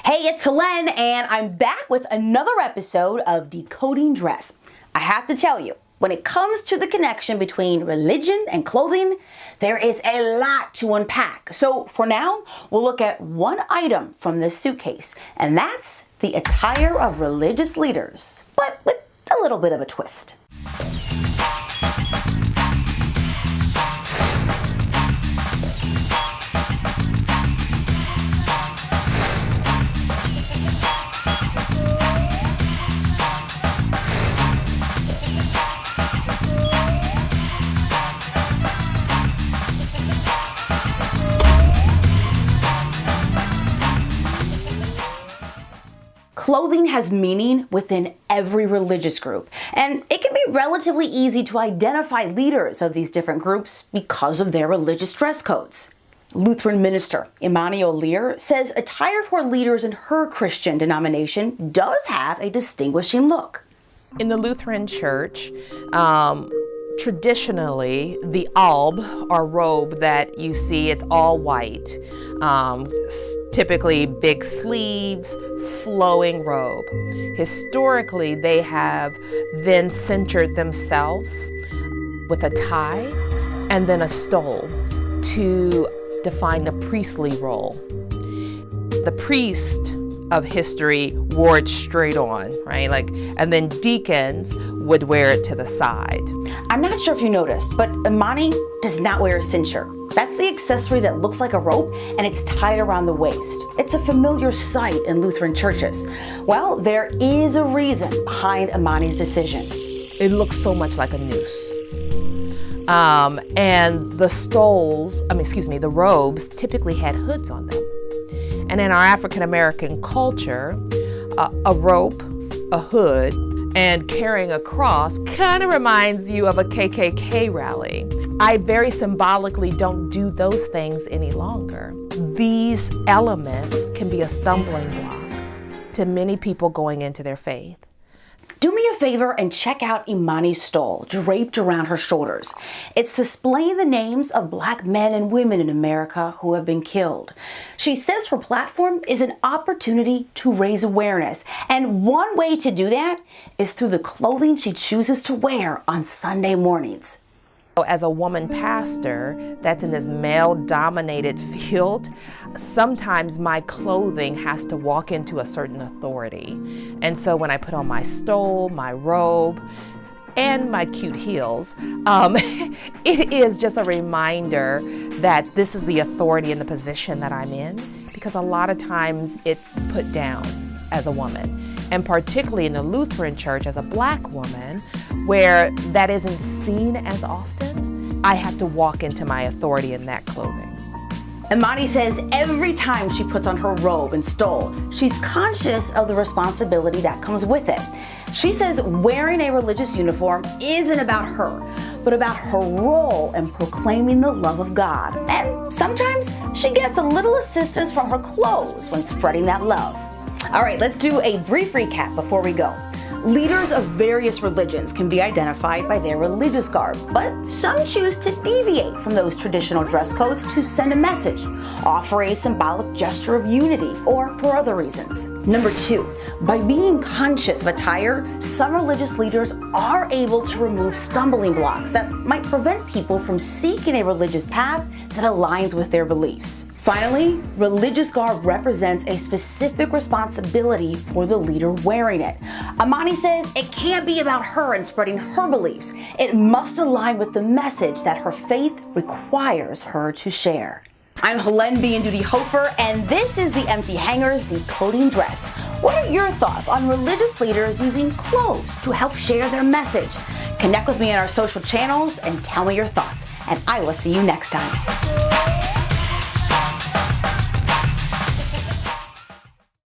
Hey, it's Hélène, and I'm back with another episode of Decoding Dress. I have to tell you, when it comes to the connection between religion and clothing, there is a lot to unpack. So for now, we'll look at one item from this suitcase, and that's the attire of religious leaders, but with a little bit of a twist. Clothing has meaning within every religious group, and it can be relatively easy to identify leaders of these different groups because of their religious dress codes. Lutheran Minister Imani O'Lear says attire for leaders in her Christian denomination does have a distinguishing look. In the Lutheran Church, traditionally, the alb or robe that you see, it's all white. Typically big sleeves, flowing robe. Historically, they have then centered themselves with a tie and then a stole to define the priestly role. The priest of history wore it straight on, right? And then deacons would wear it to the side. I'm not sure if you noticed, but Imani does not wear a cincture. That's the accessory that looks like a rope and it's tied around the waist. It's a familiar sight in Lutheran churches. Well, there is a reason behind Imani's decision. It looks so much like a noose. And the robes typically had hoods on them. And in our African American culture, a rope, a hood, and carrying a cross kind of reminds you of a KKK rally. I very symbolically don't do those things any longer. These elements can be a stumbling block to many people going into their faith. Do me a favor and check out Imani's stole draped around her shoulders. It's displaying the names of Black men and women in America who have been killed. She says her platform is an opportunity to raise awareness, and one way to do that is through the clothing she chooses to wear on Sunday mornings. As a woman pastor that's in this male-dominated field, sometimes my clothing has to walk into a certain authority. And so when I put on my stole, my robe, and my cute heels, it is just a reminder that this is the authority and the position that I'm in, because a lot of times it's put down as a woman. And particularly in the Lutheran Church as a Black woman, where that isn't seen as often, I have to walk into my authority in that clothing. Imani says every time she puts on her robe and stole, she's conscious of the responsibility that comes with it. She says wearing a religious uniform isn't about her, but about her role in proclaiming the love of God. And sometimes she gets a little assistance from her clothes when spreading that love. All right, let's do a brief recap before we go. Leaders of various religions can be identified by their religious garb, but some choose to deviate from those traditional dress codes to send a message, offer a symbolic gesture of unity, or for other reasons. Number 2, by being conscious of attire, some religious leaders are able to remove stumbling blocks that might prevent people from seeking a religious path that aligns with their beliefs. Finally, religious garb represents a specific responsibility for the leader wearing it. Imani says it can't be about her and spreading her beliefs. It must align with the message that her faith requires her to share. I'm Hélène Biandudi Hofer, and this is the Empty Hangers Decoding Dress. What are your thoughts on religious leaders using clothes to help share their message? Connect with me on our social channels and tell me your thoughts, and I will see you next time.